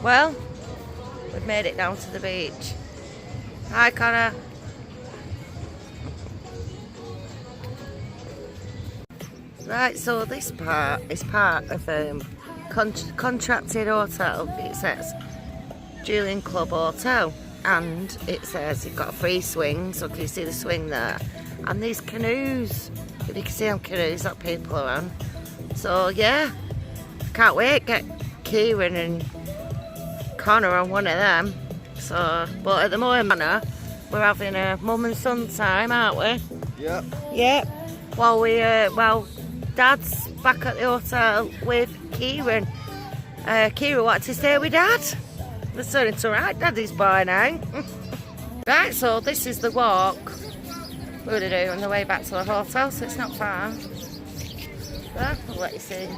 Well, we've made it down to the beach. Hi, Connor. Right, so this part is part of contracted hotel. It says Julian Club Hotel, and it says you've got a free swing. So can you see the swing there? And these canoes. If you can see them canoes that people are on. So yeah, can't wait. Get Kieran and Connor on one of them. So, but at the moment, we're having a mum and son time, aren't we? Yep. Yep. While Dad's back at the hotel with Kieran. Kieran wanted to stay with Dad. We're starting to right, Daddy's boy now. Right, so this is the walk we're going to do on the way back to the hotel, so it's not far. There, I'll let you see.